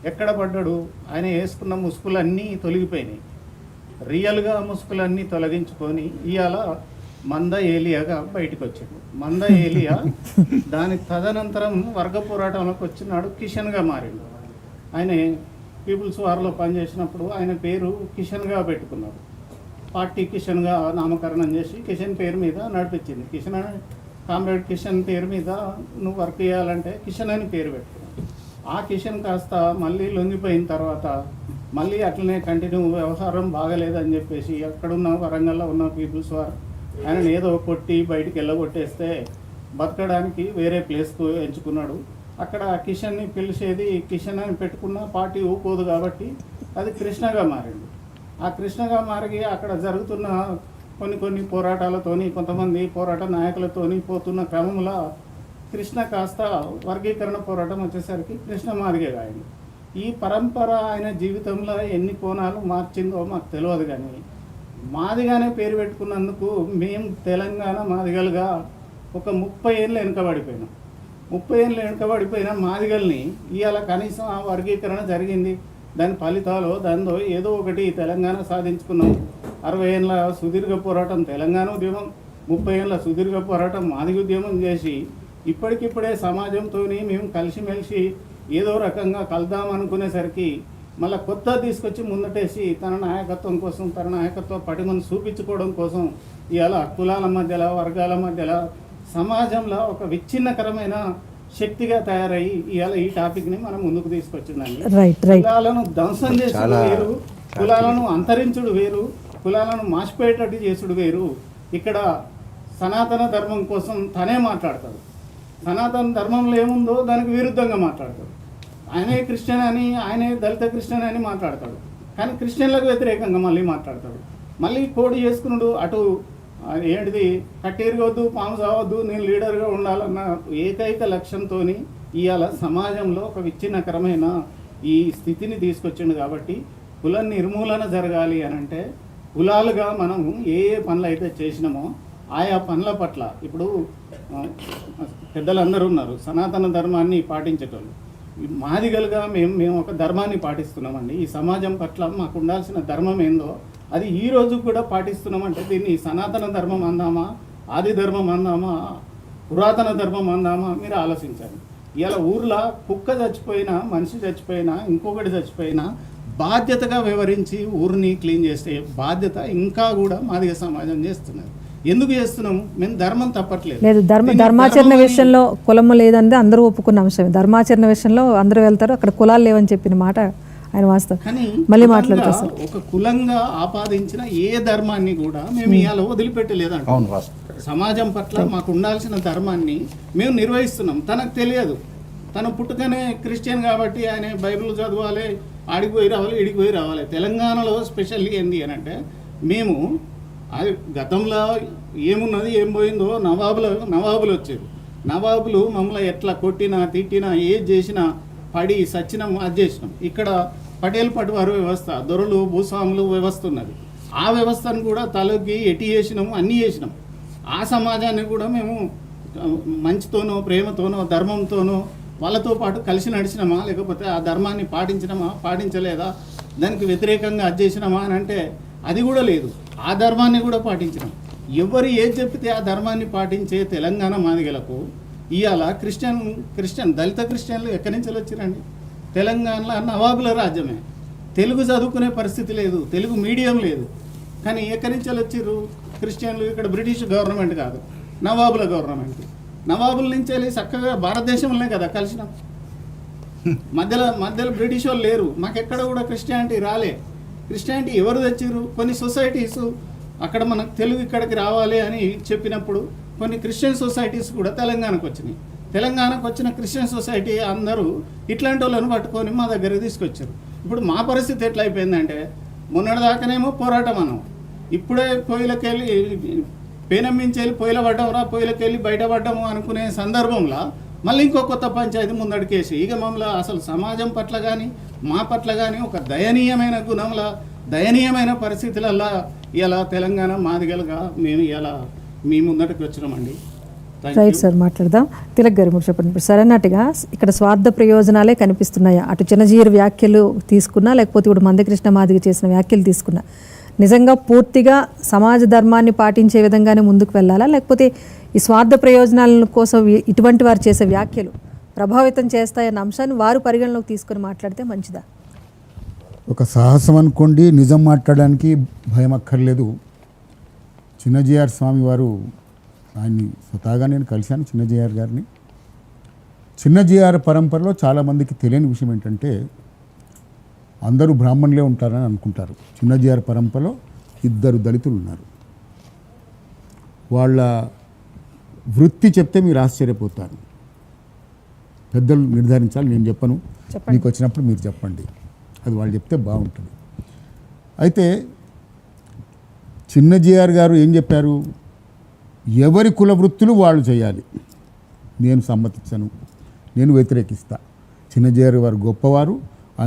ఎక్కడ పడ్డాడు? ఆయన వేసుకున్న ముసుగులన్నీ తొలగిపోయినాయి. రియల్గా ముసుగులన్నీ తొలగించుకొని ఇవాళ మంద ఏలియాగా బయటకు వచ్చాడు. మంద ఏలియా దాని తదనంతరం వర్గ పోరాటంలోకి వచ్చినాడు, కిషన్గా మారిండు. ఆయన పీపుల్స్ వార్లో పనిచేసినప్పుడు ఆయన పేరు కిషన్గా పెట్టుకున్నాడు. పార్టీ కిషన్గా నామకరణం చేసి కిషన్ పేరు మీద నడిపించింది. కిషన్ అని కామ్రేడ్ కిషన్ పేరు మీద నువ్వు వర్క్ చేయాలంటే కిషన్ అని పేరు పెట్టుకున్నావు. ఆ కిషన్ కాస్త మళ్ళీ లొంగిపోయిన తర్వాత మళ్ళీ అట్లనే కంటిన్యూ వ్యవహారం బాగలేదని చెప్పేసి అక్కడున్న వరంగల్లో ఉన్న పీపుల్స్ వార్ ఆయనను ఏదో కొట్టి బయటికి వెళ్ళగొట్టేస్తే బతకడానికి వేరే ప్లేస్కు ఎంచుకున్నాడు. అక్కడ కిషన్ని పిలిచేది కిషన్ అని పెట్టుకున్న పార్టీ ఊకోదు కాబట్టి అది కృష్ణగా మారింది. ఆ కృష్ణగా మారి అక్కడ జరుగుతున్న కొన్ని పోరాటాలతోని కొంతమంది పోరాట నాయకులతోని పోతున్న క్రమంలో కృష్ణ కాస్త వర్గీకరణ పోరాటం వచ్చేసరికి కృష్ణ మాదిగే అయింది. ఈ పరంపర ఆయన జీవితంలో ఎన్ని కోణాలు మార్చిందో మాకు తెలియదు, కానీ మాదిగానే పేరు పెట్టుకున్నందుకు మేము తెలంగాణ మాదిగలుగా ఒక 30 ఏళ్ళు వెనుకబడిపోయినాం. 30 ఏళ్ళు వెనుకబడిపోయిన మాదిగల్ని ఇవాళ కనీసం ఆ వర్గీకరణ జరిగింది, దాని ఫలితాలు దాంతో ఏదో ఒకటి తెలంగాణ సాధించుకున్నాం. 60 ఏళ్ళ సుదీర్ఘ పోరాటం తెలంగాణ ఉద్యమం, 30 ఏళ్ళ సుదీర్ఘ పోరాటం మాదిగ ఉద్యమం చేసి ఇప్పటికిప్పుడే సమాజంతో మేము కలిసిమెలిసి ఏదో రకంగా కలుద్దాం అనుకునేసరికి మళ్ళీ కొత్త తీసుకొచ్చి ముందటేసి తన నాయకత్వం కోసం, తన నాయకత్వ పటిమను చూపించుకోవడం కోసం ఇవాళ కులాల మధ్యలో వర్గాల మధ్యలో సమాజంలో ఒక విచ్ఛిన్నకరమైన శక్తిగా తయారయ్యి ఇవాళ ఈ టాపిక్ని మనం ముందుకు తీసుకొచ్చిందండి. కులాలను ధ్వంసం చేసుడు వేరు, కులాలను అంతరించుడు వేరు, కులాలను మాసిపోయేటట్టు చేసుడు వేరు. ఇక్కడ సనాతన ధర్మం కోసం తనే మాట్లాడతాడు. సనాతన ధర్మంలో ఏముందో దానికి విరుద్ధంగా మాట్లాడతాడు. ఆయనే క్రిస్టియన్ అని, ఆయనే దళిత క్రిస్టియన్ అని మాట్లాడతాడు, కానీ క్రిస్టియన్లకు వ్యతిరేకంగా మళ్ళీ మాట్లాడతాడు. మళ్ళీ కోడి చేసుకున్నాడు, అటు ఏంటిది కట్టేరుగవద్దు, పాము సావద్దు, నేను లీడర్గా ఉండాలన్న ఏకైక లక్ష్యంతో ఇవాళ సమాజంలో ఒక విచ్ఛిన్నకరమైన ఈ స్థితిని తీసుకొచ్చిండు. కాబట్టి కుల నిర్మూలన జరగాలి అని అంటే కులాలుగా మనం ఏ పనులు అయితే చేసినామో ఆయా పనుల పట్ల ఇప్పుడు పెద్దలందరూ ఉన్నారు, సనాతన ధర్మాన్ని పాటించేటోళ్ళు. మాదిగలుగా మేము ఒక ధర్మాన్ని పాటిస్తున్నామండి. ఈ సమాజం పట్ల మాకు ఉండాల్సిన ధర్మం ఏందో అది ఈ రోజు కూడా పాటిస్తున్నామంటే దీన్ని సనాతన ధర్మం అందామా, ఆది ధర్మం అందామా, పురాతన ధర్మం అందామా మీరు ఆలోచించండి. ఇలా ఊర్లో కుక్క చచ్చిపోయినా, మనిషి చచ్చిపోయినా, ఇంకొకటి చచ్చిపోయినా బాధ్యతగా వివరించి ఊరిని క్లీన్ చేసే బాధ్యత ఇంకా కూడా మాదిగ సమాజం చేస్తున్నారు. ఎందుకు చేస్తున్నాము? మేము ధర్మం తప్పట్లేదు. లేదు, ధర్మాచరణ విషయంలో కులము లేదంటే అందరూ ఒప్పుకున్న అంశమే. ధర్మాచరణ విషయంలో అందరూ వెళ్తారు, అక్కడ కులాలు లేవని చెప్పిన మాట ఆయన వాస్తవం. కానీ మళ్ళీ మాట్లాడతారు సార్. ఒక కులంగా ఆపాదించిన ఏ ధర్మాన్ని కూడా మేము ఇవాళ వదిలిపెట్టలేదంట. సమాజం పట్ల మాకు ఉండాల్సిన ధర్మాన్ని మేము నిర్వహిస్తున్నాం. తనకు తెలియదు, తను పుట్టుకనే క్రిస్టియన్ కాబట్టి ఆయన బైబిల్ చదవాలి, ఆడికి పోయి రావాలి, ఈడికి పోయి రావాలి. తెలంగాణలో స్పెషల్లీ ఏంది అని అంటే మేము అది గతంలో ఏమున్నది ఏం పోయిందో నవాబులు వచ్చేది. నవాబులు మమ్మల్ని ఎట్లా కొట్టినా తిట్టినా ఏది చేసినా పడి సచ్చినాం, అది చేసినాం. ఇక్కడ పటేల్ పటువారు వ్యవస్థ, దొరలు భూస్వాములు వ్యవస్థ ఉన్నది. ఆ వ్యవస్థను కూడా తలకి ఎట్టి చేసినాము, అన్నీ చేసినాం. ఆ సమాజాన్ని కూడా మేము మంచితోనో ప్రేమతోనో ధర్మంతోనో వాళ్ళతో పాటు కలిసి నడిచినామా, లేకపోతే ఆ ధర్మాన్ని పాటించినామా, పాటించలేదా, దానికి వ్యతిరేకంగా అది చేసినామా అని అంటే అది కూడా లేదు. ఆ ధర్మాన్ని కూడా పాటించినాం. ఎవరు ఏది చెప్తే ఆ ధర్మాన్ని పాటించే తెలంగాణ మాదిగలకు ఇవాళ క్రిస్టియన్ దళిత క్రిస్టియన్లు ఎక్కడి నుంచి వచ్చిరండి? తెలంగాణలో నవాబుల రాజ్యమే. తెలుగు చదువుకునే పరిస్థితి లేదు, తెలుగు మీడియం లేదు, కానీ ఎక్కడి నుంచి వచ్చిర్రు క్రిస్టియన్లు? ఇక్కడ బ్రిటిష్ గవర్నమెంట్ కాదు, నవాబుల గవర్నమెంట్. నవాబుల నుంచి వెళ్ళి చక్కగా భారతదేశంలోనే కదా కలిసినాం. మధ్యలో బ్రిటిష్ వాళ్ళు లేరు, మాకెక్కడ కూడా క్రిస్టియానిటీ రాలే. క్రిస్టియానిటీ ఎవరు తెచ్చిర్రు? కొన్ని సొసైటీస్ అక్కడ మనకు తెలుగు ఇక్కడికి రావాలి అని చెప్పినప్పుడు కొన్ని క్రిస్టియన్ సొసైటీస్ కూడా తెలంగాణకు వచ్చినాయి. తెలంగాణకు వచ్చిన క్రిస్టియన్ సొసైటీ అందరూ ఇట్లాంటి వాళ్ళని పట్టుకొని మా దగ్గరికి తీసుకొచ్చారు. ఇప్పుడు మా పరిస్థితి ఎట్లా అయిపోయిందంటే మొన్నటిదాకానేమో పోరాటం అన్నాం, ఇప్పుడే పొయ్యిలకెళ్ళి పేనమ్మించేళ్ళి పొయ్యిల పడ్డాంరా, పొయ్యిలకెళ్ళి బయటపడ్డాము అనుకునే సందర్భంలో మళ్ళీ ఇంకో కొత్త పంచాయతీ ముందడికేసి ఇక మమ్మల్ని అసలు సమాజం పట్ల కానీ మా పట్ల కానీ ఒక దయనీయమైన గుణంలో దయనీయమైన పరిస్థితులల్లో ఇలా తెలంగాణ మాదిగలుగా మేము ఇలా మీ ముందటికి వచ్చినామండి. రైట్ సార్, మాట్లాడదాం. తిలక్ గారు మీరు చెప్పండి. ఇప్పుడు సరైనట్టుగా ఇక్కడ స్వార్థ ప్రయోజనాలే కనిపిస్తున్నాయా? అటు చిన్నజీయర్ వ్యాఖ్యలు తీసుకున్నా, లేకపోతే ఇప్పుడు మందకృష్ణ మాదిగ చేసిన వ్యాఖ్యలు తీసుకున్నా, నిజంగా పూర్తిగా సమాజ ధర్మాన్ని పాటించే విధంగానే ముందుకు వెళ్ళాలా, లేకపోతే ఈ స్వార్థ ప్రయోజనాల కోసం ఇటువంటి వారు చేసే వ్యాఖ్యలు ప్రభావితం చేస్తాయన్న అంశాన్ని వారు పరిగణలోకి తీసుకొని మాట్లాడితే మంచిదా? ఒక సాహసం అనుకోండి, నిజం మాట్లాడడానికి భయం అక్కర్లేదు. చిన్నజీఆర్ స్వామి వారు, ఆయన్ని స్వతహాగా నేను కలిశాను చిన్నజీఆర్ గారిని. చిన్నజీఆర్ పరంపరలో చాలామందికి తెలియని విషయం ఏంటంటే అందరూ బ్రాహ్మణులే ఉంటారని అనుకుంటారు. చిన్నజీఆర్ పరంపరలో 2 దళితులు ఉన్నారు. వాళ్ళ వృత్తి చెప్తే మీరు ఆశ్చర్యపోతారు. పెద్దలు నిర్ధారించాలి, నేను చెప్పను. మీకు వచ్చినప్పుడు మీరు చెప్పండి, అది వాళ్ళు చెప్తే బాగుంటుంది. అయితే చిన్నజీఆర్ గారు ఏం చెప్పారు? ఎవరి కుల వృత్తులు వాళ్ళు చేయాలి, నేను సమ్మతించను, నేను వ్యతిరేకిస్తా. చిన్నజీఆర్ గారు గొప్పవారు,